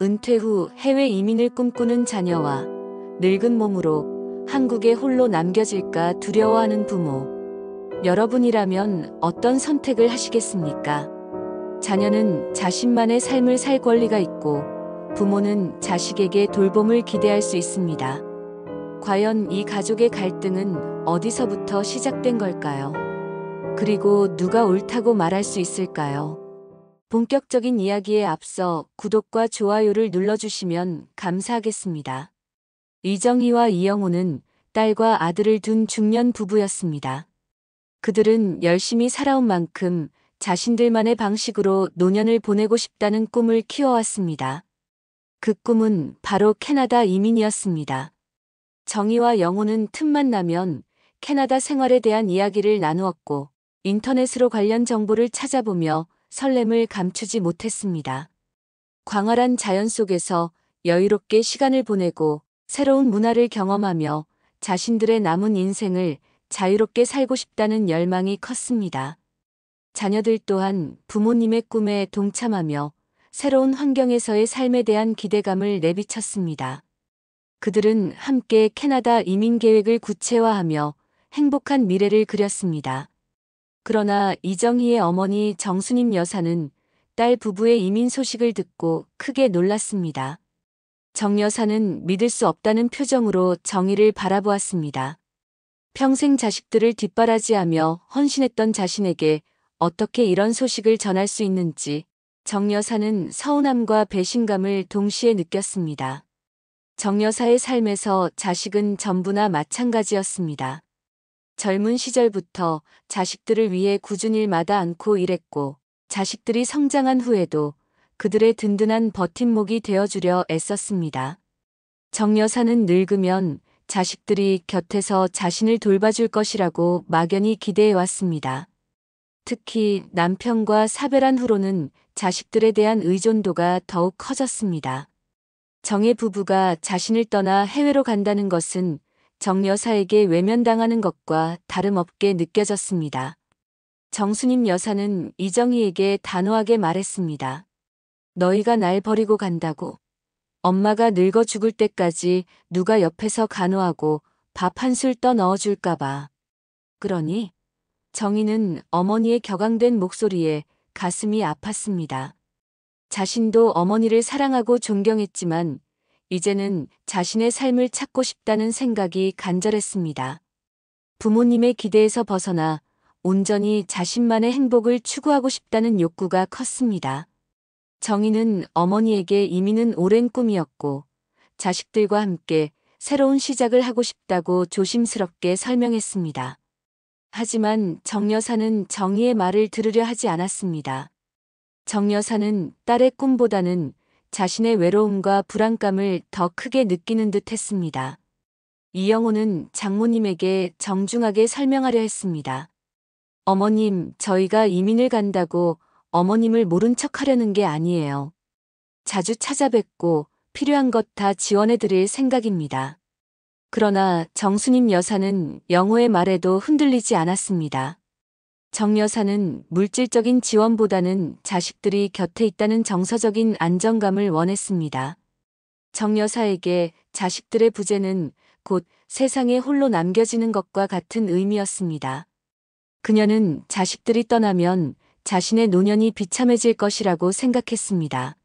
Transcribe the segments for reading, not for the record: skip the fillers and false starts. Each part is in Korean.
은퇴 후 해외 이민을 꿈꾸는 자녀와 늙은 몸으로 한국에 홀로 남겨질까 두려워하는 부모. 여러분이라면 어떤 선택을 하시겠습니까? 자녀는 자신만의 삶을 살 권리가 있고 부모는 자식에게 돌봄을 기대할 수 있습니다. 과연 이 가족의 갈등은 어디서부터 시작된 걸까요? 그리고 누가 옳다고 말할 수 있을까요? 본격적인 이야기에 앞서 구독과 좋아요를 눌러주시면 감사하겠습니다. 이정희와 이영호는 딸과 아들을 둔 중년 부부였습니다. 그들은 열심히 살아온 만큼 자신들만의 방식으로 노년을 보내고 싶다는 꿈을 키워왔습니다. 그 꿈은 바로 캐나다 이민이었습니다. 정희와 영호는 틈만 나면 캐나다 생활에 대한 이야기를 나누었고 인터넷으로 관련 정보를 찾아보며 설렘을 감추지 못했습니다. 광활한 자연 속에서 여유롭게 시간을 보내고 새로운 문화를 경험하며 자신들의 남은 인생을 자유롭게 살고 싶다는 열망이 컸습니다. 자녀들 또한 부모님의 꿈에 동참하며 새로운 환경에서의 삶에 대한 기대감을 내비쳤습니다. 그들은 함께 캐나다 이민 계획을 구체화하며 행복한 미래를 그렸습니다. 그러나 이정희의 어머니 정수님 여사는 딸 부부의 이민 소식을 듣고 크게 놀랐습니다. 정 여사는 믿을 수 없다는 표정으로 정희를 바라보았습니다. 평생 자식들을 뒷바라지하며 헌신했던 자신에게 어떻게 이런 소식을 전할 수 있는지 정 여사는 서운함과 배신감을 동시에 느꼈습니다. 정 여사의 삶에서 자식은 전부나 마찬가지였습니다. 젊은 시절부터 자식들을 위해 굳은 일마다 않고 일했고 자식들이 성장한 후에도 그들의 든든한 버팀목이 되어주려 애썼습니다. 정 여사는 늙으면 자식들이 곁에서 자신을 돌봐줄 것이라고 막연히 기대해왔습니다. 특히 남편과 사별한 후로는 자식들에 대한 의존도가 더욱 커졌습니다. 정의 부부가 자신을 떠나 해외로 간다는 것은 정 여사에게 외면당하는 것과 다름없게 느껴졌습니다. 정수님 여사는 이정희에게 단호하게 말했습니다. 너희가 날 버리고 간다고. 엄마가 늙어 죽을 때까지 누가 옆에서 간호하고 밥 한 술 떠 넣어줄까봐. 그러니? 정희는 어머니의 격앙된 목소리에 가슴이 아팠습니다. 자신도 어머니를 사랑하고 존경했지만 이제는 자신의 삶을 찾고 싶다는 생각이 간절했습니다. 부모님의 기대에서 벗어나 온전히 자신만의 행복을 추구하고 싶다는 욕구가 컸습니다. 정희는 어머니에게 이민은 오랜 꿈이었고 자식들과 함께 새로운 시작을 하고 싶다고 조심스럽게 설명했습니다. 하지만 정 여사는 정희의 말을 들으려 하지 않았습니다. 정 여사는 딸의 꿈보다는 자신의 외로움과 불안감을 더 크게 느끼는 듯 했습니다. 이영호는 장모님에게 정중하게 설명하려 했습니다. 어머님, 저희가 이민을 간다고 어머님을 모른 척 하려는 게 아니에요. 자주 찾아뵙고 필요한 것 다 지원해 드릴 생각입니다. 그러나 정수님 여사는 영호의 말에도 흔들리지 않았습니다. 정 여사는 물질적인 지원보다는 자식들이 곁에 있다는 정서적인 안정감을 원했습니다. 정 여사에게 자식들의 부재는 곧 세상에 홀로 남겨지는 것과 같은 의미였습니다. 그녀는 자식들이 떠나면 자신의 노년이 비참해질 것이라고 생각했습니다.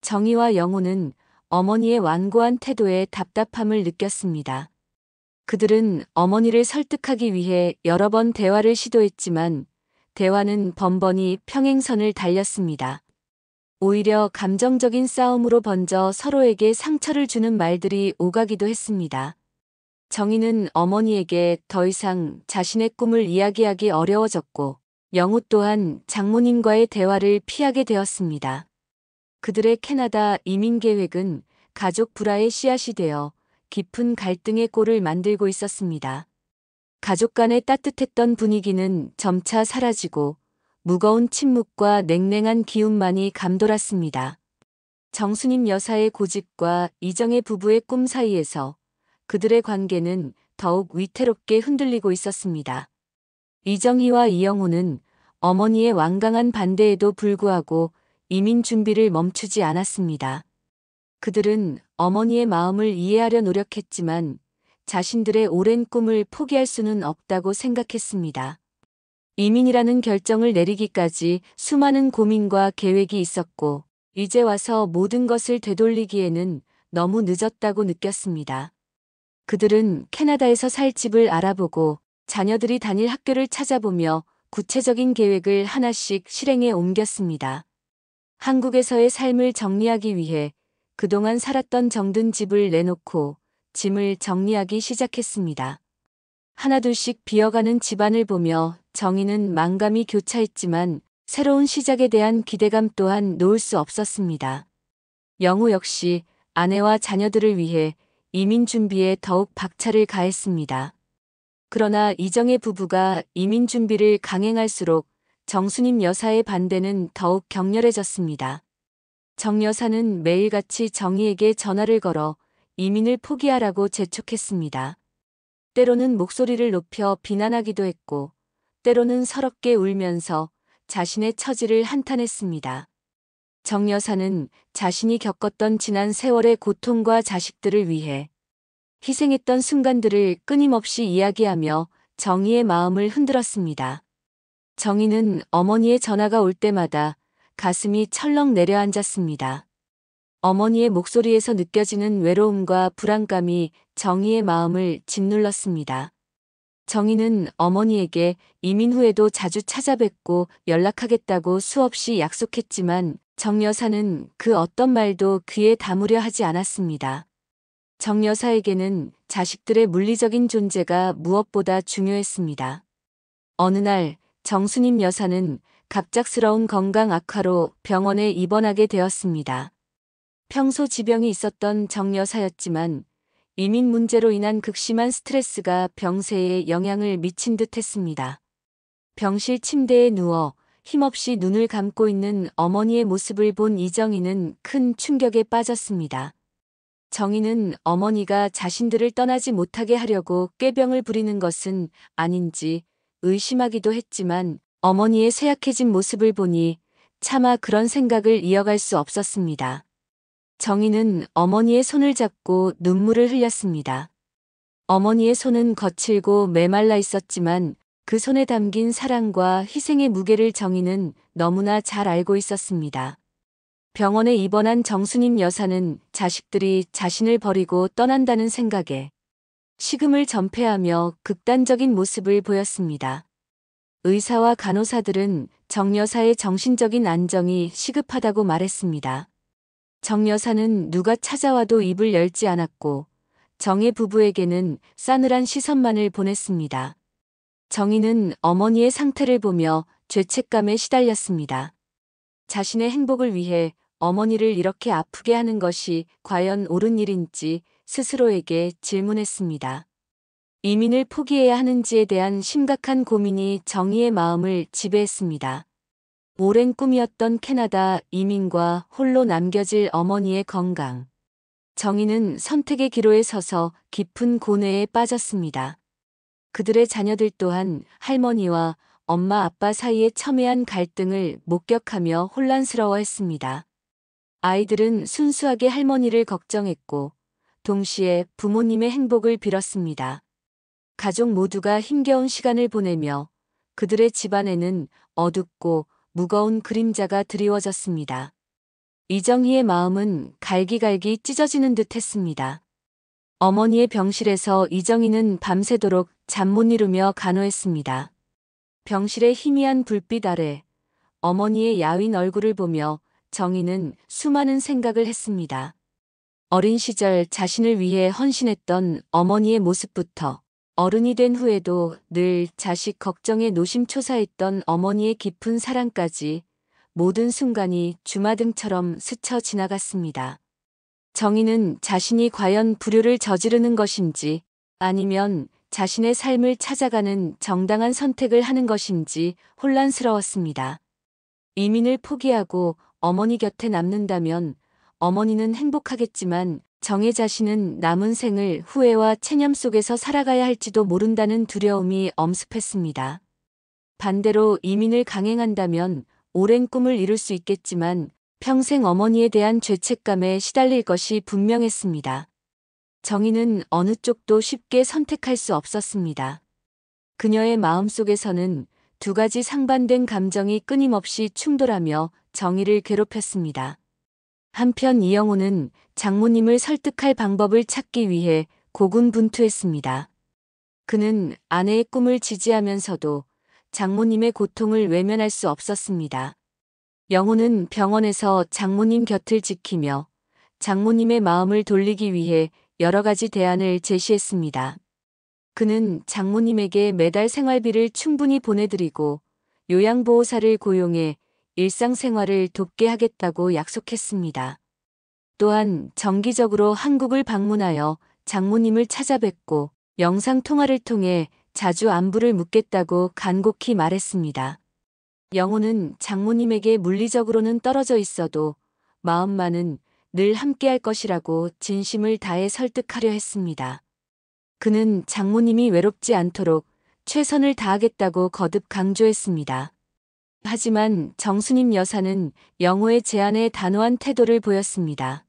정희와 영호는 어머니의 완고한 태도에 답답함을 느꼈습니다. 그들은 어머니를 설득하기 위해 여러 번 대화를 시도했지만 대화는 번번이 평행선을 달렸습니다. 오히려 감정적인 싸움으로 번져 서로에게 상처를 주는 말들이 오가기도 했습니다. 정희는 어머니에게 더 이상 자신의 꿈을 이야기하기 어려워졌고 영호 또한 장모님과의 대화를 피하게 되었습니다. 그들의 캐나다 이민 계획은 가족 불화의 씨앗이 되어 깊은 갈등의 꼴을 만들고 있었습니다. 가족 간의 따뜻했던 분위기는 점차 사라지고 무거운 침묵과 냉랭한 기운만이 감돌았습니다. 정수님 여사의 고집과 이정의 부부의 꿈 사이에서 그들의 관계는 더욱 위태롭게 흔들리고 있었습니다. 이정희와 이영호는 어머니의 완강한 반대에도 불구하고 이민 준비를 멈추지 않았습니다. 그들은 어머니의 마음을 이해하려 노력했지만 자신들의 오랜 꿈을 포기할 수는 없다고 생각했습니다. 이민이라는 결정을 내리기까지 수많은 고민과 계획이 있었고, 이제 와서 모든 것을 되돌리기에는 너무 늦었다고 느꼈습니다. 그들은 캐나다에서 살 집을 알아보고 자녀들이 다닐 학교를 찾아보며 구체적인 계획을 하나씩 실행에 옮겼습니다. 한국에서의 삶을 정리하기 위해 그동안 살았던 정든 집을 내놓고 짐을 정리하기 시작했습니다. 하나둘씩 비어가는 집안을 보며 정희는 만감이 교차했지만 새로운 시작에 대한 기대감 또한 놓을 수 없었습니다. 영우 역시 아내와 자녀들을 위해 이민 준비에 더욱 박차를 가했습니다. 그러나 이정혜 부부가 이민 준비를 강행할수록 정수님 여사의 반대는 더욱 격렬해졌습니다. 정 여사는 매일같이 정희에게 전화를 걸어 이민을 포기하라고 재촉했습니다. 때로는 목소리를 높여 비난하기도 했고, 때로는 서럽게 울면서 자신의 처지를 한탄했습니다. 정 여사는 자신이 겪었던 지난 세월의 고통과 자식들을 위해 희생했던 순간들을 끊임없이 이야기하며 정희의 마음을 흔들었습니다. 정희는 어머니의 전화가 올 때마다 가슴이 철렁 내려앉았습니다. 어머니의 목소리에서 느껴지는 외로움과 불안감이 정희의 마음을 짓눌렀습니다. 정희는 어머니에게 이민 후에도 자주 찾아뵙고 연락하겠다고 수없이 약속했지만 정 여사는 그 어떤 말도 귀에 담으려 하지 않았습니다. 정 여사에게는 자식들의 물리적인 존재가 무엇보다 중요했습니다. 어느 날 정수님 여사는 갑작스러운 건강 악화로 병원에 입원하게 되었습니다. 평소 지병이 있었던 정 여사였지만 이민 문제로 인한 극심한 스트레스가 병세에 영향을 미친 듯 했습니다. 병실 침대에 누워 힘없이 눈을 감고 있는 어머니의 모습을 본 이정희는 큰 충격에 빠졌습니다. 정희는 어머니가 자신들을 떠나지 못하게 하려고 꾀병을 부리는 것은 아닌지 의심하기도 했지만 어머니의 쇠약해진 모습을 보니 차마 그런 생각을 이어갈 수 없었습니다. 정희는 어머니의 손을 잡고 눈물을 흘렸습니다. 어머니의 손은 거칠고 메말라 있었지만 그 손에 담긴 사랑과 희생의 무게를 정희는 너무나 잘 알고 있었습니다. 병원에 입원한 정수님 여사는 자식들이 자신을 버리고 떠난다는 생각에 식음을 전폐하며 극단적인 모습을 보였습니다. 의사와 간호사들은 정 여사의 정신적인 안정이 시급하다고 말했습니다. 정 여사는 누가 찾아와도 입을 열지 않았고 정의 부부에게는 싸늘한 시선만을 보냈습니다. 정희는 어머니의 상태를 보며 죄책감에 시달렸습니다. 자신의 행복을 위해 어머니를 이렇게 아프게 하는 것이 과연 옳은 일인지 스스로에게 질문했습니다. 이민을 포기해야 하는지에 대한 심각한 고민이 정희의 마음을 지배했습니다. 오랜 꿈이었던 캐나다 이민과 홀로 남겨질 어머니의 건강. 정희는 선택의 기로에 서서 깊은 고뇌에 빠졌습니다. 그들의 자녀들 또한 할머니와 엄마 아빠 사이의 첨예한 갈등을 목격하며 혼란스러워했습니다. 아이들은 순수하게 할머니를 걱정했고 동시에 부모님의 행복을 빌었습니다. 가족 모두가 힘겨운 시간을 보내며 그들의 집안에는 어둡고 무거운 그림자가 드리워졌습니다. 이정희의 마음은 갈기갈기 찢어지는 듯 했습니다. 어머니의 병실에서 이정희는 밤새도록 잠 못 이루며 간호했습니다. 병실의 희미한 불빛 아래 어머니의 야윈 얼굴을 보며 정희는 수많은 생각을 했습니다. 어린 시절 자신을 위해 헌신했던 어머니의 모습부터 어른이 된 후에도 늘 자식 걱정에 노심초사했던 어머니의 깊은 사랑까지 모든 순간이 주마등처럼 스쳐 지나갔습니다. 정희는 자신이 과연 불효를 저지르는 것인지 아니면 자신의 삶을 찾아가는 정당한 선택을 하는 것인지 혼란스러웠습니다. 이민을 포기하고 어머니 곁에 남는다면 어머니는 행복하겠지만 정혜 자신은 남은 생을 후회와 체념 속에서 살아가야 할지도 모른다는 두려움이 엄습했습니다. 반대로 이민을 강행한다면 오랜 꿈을 이룰 수 있겠지만 평생 어머니에 대한 죄책감에 시달릴 것이 분명했습니다. 정희는 어느 쪽도 쉽게 선택할 수 없었습니다. 그녀의 마음속에서는 두 가지 상반된 감정이 끊임없이 충돌하며 정희를 괴롭혔습니다. 한편 이영호는 장모님을 설득할 방법을 찾기 위해 고군분투했습니다. 그는 아내의 꿈을 지지하면서도 장모님의 고통을 외면할 수 없었습니다. 영호는 병원에서 장모님 곁을 지키며 장모님의 마음을 돌리기 위해 여러 가지 대안을 제시했습니다. 그는 장모님에게 매달 생활비를 충분히 보내드리고 요양보호사를 고용해 일상생활을 돕게 하겠다고 약속했습니다. 또한 정기적으로 한국을 방문하여 장모님을 찾아뵙고 영상통화를 통해 자주 안부를 묻겠다고 간곡히 말했습니다. 영호는 장모님에게 물리적으로는 떨어져 있어도 마음만은 늘 함께할 것이라고 진심을 다해 설득하려 했습니다. 그는 장모님이 외롭지 않도록 최선을 다하겠다고 거듭 강조했습니다. 하지만 정순임 여사는 영호의 제안에 단호한 태도를 보였습니다.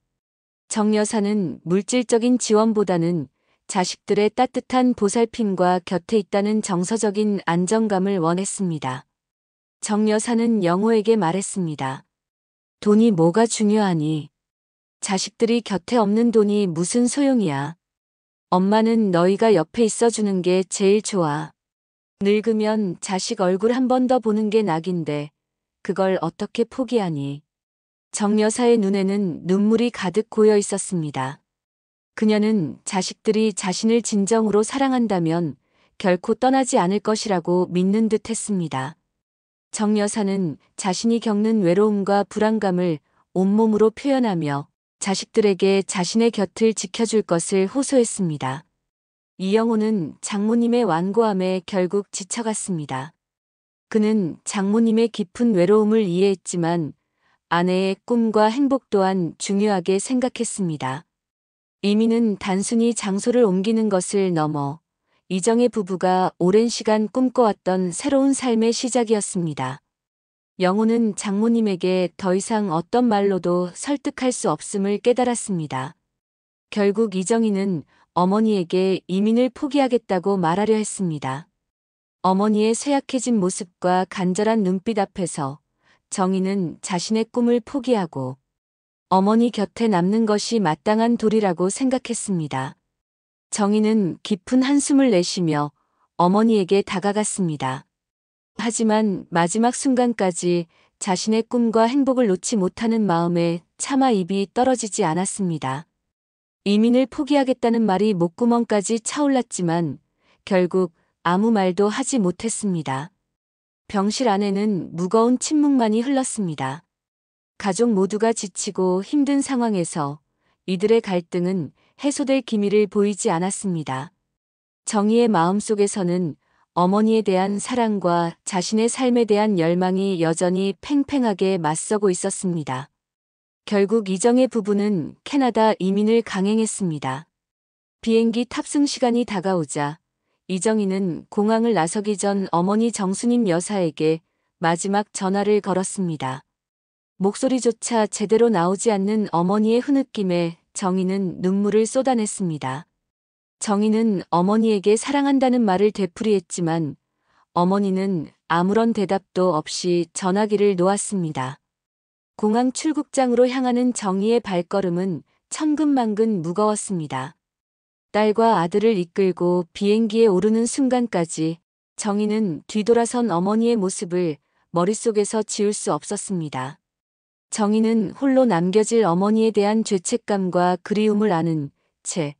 정 여사는 물질적인 지원보다는 자식들의 따뜻한 보살핌과 곁에 있다는 정서적인 안정감을 원했습니다. 정 여사는 영호에게 말했습니다. 돈이 뭐가 중요하니? 자식들이 곁에 없는 돈이 무슨 소용이야. 엄마는 너희가 옆에 있어주는 게 제일 좋아. 늙으면 자식 얼굴 한 번 더 보는 게 낙인데 그걸 어떻게 포기하니? 정 여사의 눈에는 눈물이 가득 고여 있었습니다. 그녀는 자식들이 자신을 진정으로 사랑한다면 결코 떠나지 않을 것이라고 믿는 듯 했습니다. 정 여사는 자신이 겪는 외로움과 불안감을 온몸으로 표현하며 자식들에게 자신의 곁을 지켜줄 것을 호소했습니다. 이영호는 장모님의 완고함에 결국 지쳐갔습니다. 그는 장모님의 깊은 외로움을 이해했지만 아내의 꿈과 행복 또한 중요하게 생각했습니다. 이민은 단순히 장소를 옮기는 것을 넘어 이정의 부부가 오랜 시간 꿈꿔왔던 새로운 삶의 시작이었습니다. 영호는 장모님에게 더 이상 어떤 말로도 설득할 수 없음을 깨달았습니다. 결국 이정희는 어머니에게 이민을 포기하겠다고 말하려 했습니다. 어머니의 쇠약해진 모습과 간절한 눈빛 앞에서 정희는 자신의 꿈을 포기하고 어머니 곁에 남는 것이 마땅한 도리라고 생각했습니다. 정희는 깊은 한숨을 내쉬며 어머니에게 다가갔습니다. 하지만 마지막 순간까지 자신의 꿈과 행복을 놓지 못하는 마음에 차마 입이 떨어지지 않았습니다. 이민을 포기하겠다는 말이 목구멍까지 차올랐지만 결국 아무 말도 하지 못했습니다. 병실 안에는 무거운 침묵만이 흘렀습니다. 가족 모두가 지치고 힘든 상황에서 이들의 갈등은 해소될 기미를 보이지 않았습니다. 정희의 마음속에서는 어머니에 대한 사랑과 자신의 삶에 대한 열망이 여전히 팽팽하게 맞서고 있었습니다. 결국 이정의 부부는 캐나다 이민을 강행했습니다. 비행기 탑승 시간이 다가오자 이정희는 공항을 나서기 전 어머니 정순임 여사에게 마지막 전화를 걸었습니다. 목소리조차 제대로 나오지 않는 어머니의 흐느낌에 정희는 눈물을 쏟아냈습니다. 정희는 어머니에게 사랑한다는 말을 되풀이했지만 어머니는 아무런 대답도 없이 전화기를 놓았습니다. 공항 출국장으로 향하는 정희의 발걸음은 천근만근 무거웠습니다. 딸과 아들을 이끌고 비행기에 오르는 순간까지 정희는 뒤돌아선 어머니의 모습을 머릿속에서 지울 수 없었습니다. 정희는 홀로 남겨질 어머니에 대한 죄책감과 그리움을 아는 채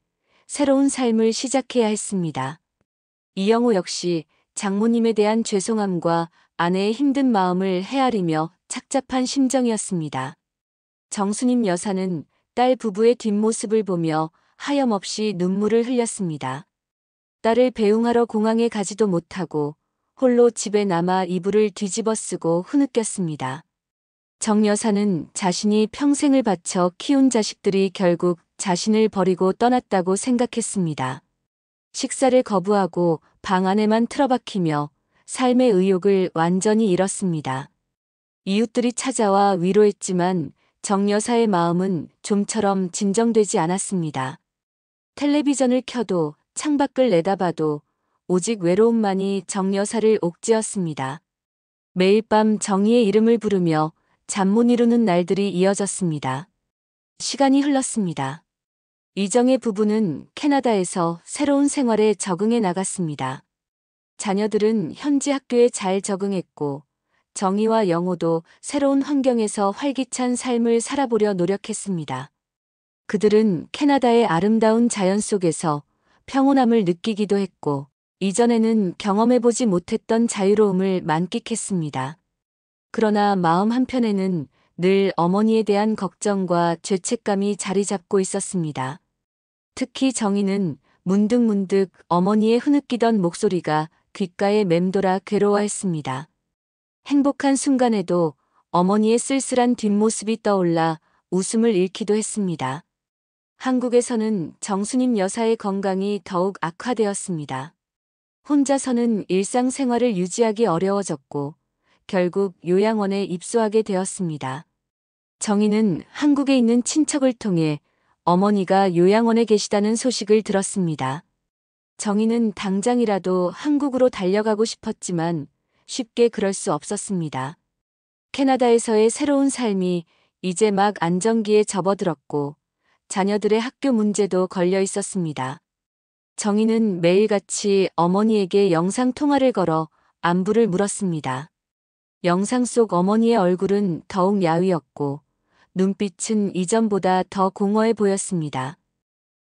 새로운 삶을 시작해야 했습니다. 이영호 역시 장모님에 대한 죄송함과 아내의 힘든 마음을 헤아리며 착잡한 심정이었습니다. 정순임 여사는 딸 부부의 뒷모습을 보며 하염없이 눈물을 흘렸습니다. 딸을 배웅하러 공항에 가지도 못하고 홀로 집에 남아 이불을 뒤집어 쓰고 흐느꼈습니다. 정 여사는 자신이 평생을 바쳐 키운 자식들이 결국 자신을 버리고 떠났다고 생각했습니다. 식사를 거부하고 방 안에만 틀어박히며 삶의 의욕을 완전히 잃었습니다. 이웃들이 찾아와 위로했지만 정 여사의 마음은 좀처럼 진정되지 않았습니다. 텔레비전을 켜도 창밖을 내다봐도 오직 외로움만이 정 여사를 옥죄었습니다. 매일 밤 정희의 이름을 부르며 잠 못 이루는 날들이 이어졌습니다. 시간이 흘렀습니다. 이정의 부부는 캐나다에서 새로운 생활에 적응해 나갔습니다. 자녀들은 현지 학교에 잘 적응했고 정희와 영호도 새로운 환경에서 활기찬 삶을 살아보려 노력했습니다. 그들은 캐나다의 아름다운 자연 속에서 평온함을 느끼기도 했고 이전에는 경험해보지 못했던 자유로움을 만끽했습니다. 그러나 마음 한편에는 늘 어머니에 대한 걱정과 죄책감이 자리 잡고 있었습니다. 특히 정희는 문득문득 어머니의 흐느끼던 목소리가 귓가에 맴돌아 괴로워했습니다. 행복한 순간에도 어머니의 쓸쓸한 뒷모습이 떠올라 웃음을 잃기도 했습니다. 한국에서는 정순임 여사의 건강이 더욱 악화되었습니다. 혼자서는 일상생활을 유지하기 어려워졌고 결국 요양원에 입소하게 되었습니다. 정희는 한국에 있는 친척을 통해 어머니가 요양원에 계시다는 소식을 들었습니다. 정희는 당장이라도 한국으로 달려가고 싶었지만 쉽게 그럴 수 없었습니다. 캐나다에서의 새로운 삶이 이제 막 안정기에 접어들었고 자녀들의 학교 문제도 걸려 있었습니다. 정희는 매일같이 어머니에게 영상통화를 걸어 안부를 물었습니다. 영상 속 어머니의 얼굴은 더욱 야위었고 눈빛은 이전보다 더 공허해 보였습니다.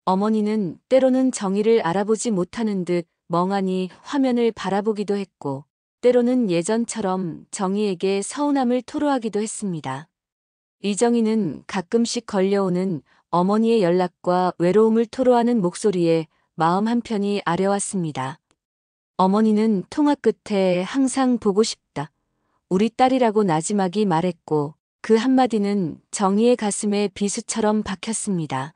어머니는 때로는 정희를 알아보지 못하는 듯 멍하니 화면을 바라보기도 했고 때로는 예전처럼 정희에게 서운함을 토로하기도 했습니다. 이정희는 가끔씩 걸려오는 어머니의 연락과 외로움을 토로하는 목소리에 마음 한편이 아려왔습니다. 어머니는 통화 끝에 항상 보고 싶다. 우리 딸이라고 나지막이 말했고 그 한마디는 정희의 가슴에 비수처럼 박혔습니다.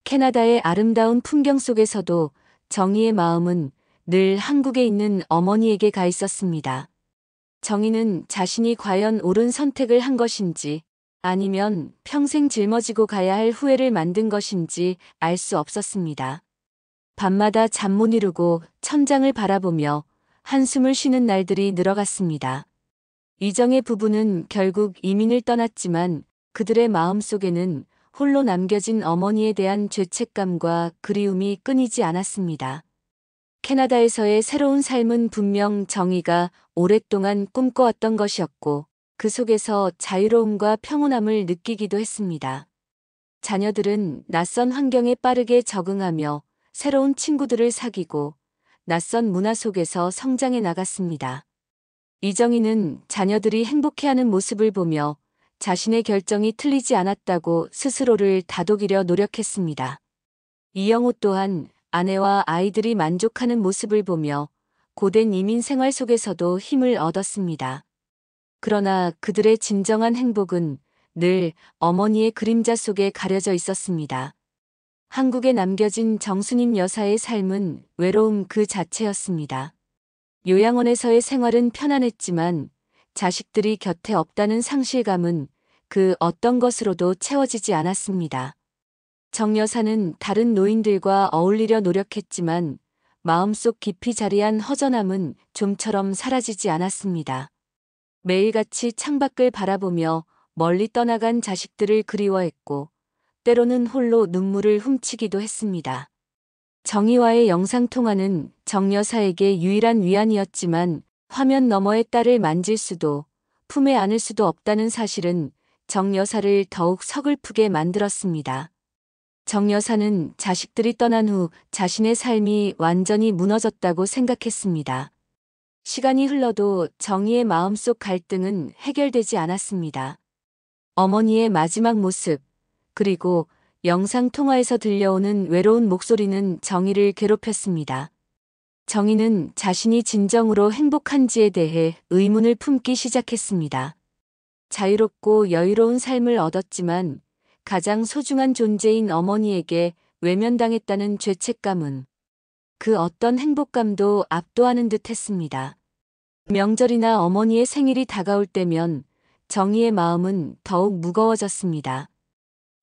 캐나다의 아름다운 풍경 속에서도 정희의 마음은 늘 한국에 있는 어머니에게 가 있었습니다. 정희는 자신이 과연 옳은 선택을 한 것인지 아니면 평생 짊어지고 가야 할 후회를 만든 것인지 알 수 없었습니다. 밤마다 잠 못 이루고 천장을 바라보며 한숨을 쉬는 날들이 늘어갔습니다. 이정의 부부는 결국 이민을 떠났지만 그들의 마음속에는 홀로 남겨진 어머니에 대한 죄책감과 그리움이 끊이지 않았습니다. 캐나다에서의 새로운 삶은 분명 정희가 오랫동안 꿈꿔왔던 것이었고 그 속에서 자유로움과 평온함을 느끼기도 했습니다. 자녀들은 낯선 환경에 빠르게 적응하며 새로운 친구들을 사귀고 낯선 문화 속에서 성장해 나갔습니다. 이정희는 자녀들이 행복해하는 모습을 보며 자신의 결정이 틀리지 않았다고 스스로를 다독이려 노력했습니다. 이영호 또한 아내와 아이들이 만족하는 모습을 보며 고된 이민 생활 속에서도 힘을 얻었습니다. 그러나 그들의 진정한 행복은 늘 어머니의 그림자 속에 가려져 있었습니다. 한국에 남겨진 정순임 여사의 삶은 외로움 그 자체였습니다. 요양원에서의 생활은 편안했지만 자식들이 곁에 없다는 상실감은 그 어떤 것으로도 채워지지 않았습니다. 정 여사는 다른 노인들과 어울리려 노력했지만 마음속 깊이 자리한 허전함은 좀처럼 사라지지 않았습니다. 매일같이 창밖을 바라보며 멀리 떠나간 자식들을 그리워했고 때로는 홀로 눈물을 훔치기도 했습니다. 정희와의 영상통화는 정 여사에게 유일한 위안이었지만 화면 너머의 딸을 만질 수도 품에 안을 수도 없다는 사실은 정 여사를 더욱 서글프게 만들었습니다. 정 여사는 자식들이 떠난 후 자신의 삶이 완전히 무너졌다고 생각했습니다. 시간이 흘러도 정희의 마음속 갈등은 해결되지 않았습니다. 어머니의 마지막 모습, 그리고 영상통화에서 들려오는 외로운 목소리는 정희를 괴롭혔습니다. 정희는 자신이 진정으로 행복한지에 대해 의문을 품기 시작했습니다. 자유롭고 여유로운 삶을 얻었지만 가장 소중한 존재인 어머니에게 외면당했다는 죄책감은 그 어떤 행복감도 압도하는 듯 했습니다. 명절이나 어머니의 생일이 다가올 때면 정희의 마음은 더욱 무거워졌습니다.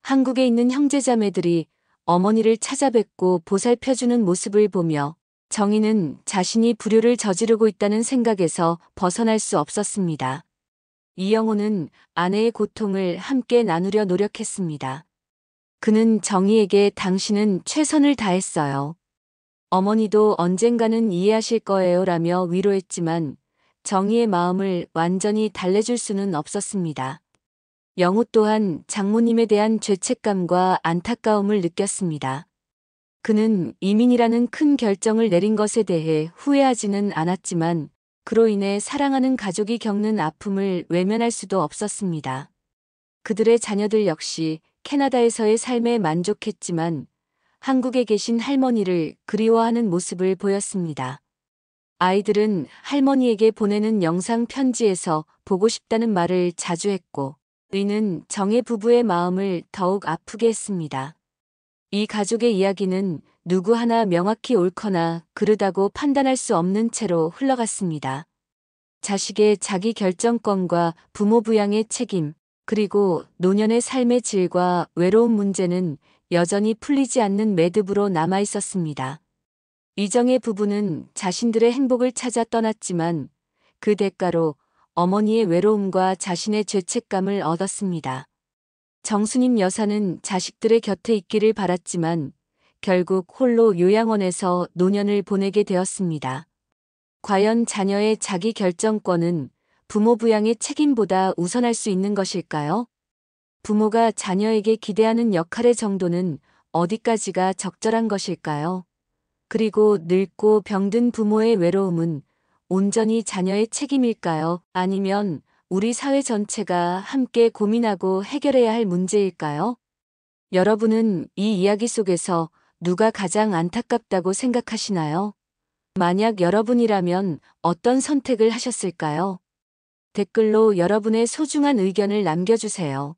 한국에 있는 형제자매들이 어머니를 찾아뵙고 보살펴주는 모습을 보며 정희는 자신이 불효를 저지르고 있다는 생각에서 벗어날 수 없었습니다. 이영호는 아내의 고통을 함께 나누려 노력했습니다. 그는 정희에게 당신은 최선을 다했어요. 어머니도 언젠가는 이해하실 거예요 라며 위로했지만 정희의 마음을 완전히 달래줄 수는 없었습니다. 영호 또한 장모님에 대한 죄책감과 안타까움을 느꼈습니다. 그는 이민이라는 큰 결정을 내린 것에 대해 후회하지는 않았지만 그로 인해 사랑하는 가족이 겪는 아픔을 외면할 수도 없었습니다. 그들의 자녀들 역시 캐나다에서의 삶에 만족했지만 한국에 계신 할머니를 그리워하는 모습을 보였습니다. 아이들은 할머니에게 보내는 영상 편지에서 보고 싶다는 말을 자주 했고, 이는 정혜 부부의 마음을 더욱 아프게 했습니다. 이 가족의 이야기는 누구 하나 명확히 옳거나 그르다고 판단할 수 없는 채로 흘러갔습니다. 자식의 자기 결정권과 부모 부양의 책임, 그리고 노년의 삶의 질과 외로움 문제는 여전히 풀리지 않는 매듭으로 남아 있었습니다. 이정혜 부부는 자신들의 행복을 찾아 떠났지만 그 대가로 어머니의 외로움과 자신의 죄책감을 얻었습니다. 정순임 여사는 자식들의 곁에 있기를 바랐지만 결국 홀로 요양원에서 노년을 보내게 되었습니다. 과연 자녀의 자기 결정권은 부모 부양의 책임보다 우선할 수 있는 것일까요? 부모가 자녀에게 기대하는 역할의 정도는 어디까지가 적절한 것일까요? 그리고 늙고 병든 부모의 외로움은 온전히 자녀의 책임일까요? 아니면 우리 사회 전체가 함께 고민하고 해결해야 할 문제일까요? 여러분은 이 이야기 속에서 누가 가장 안타깝다고 생각하시나요? 만약 여러분이라면 어떤 선택을 하셨을까요? 댓글로 여러분의 소중한 의견을 남겨주세요.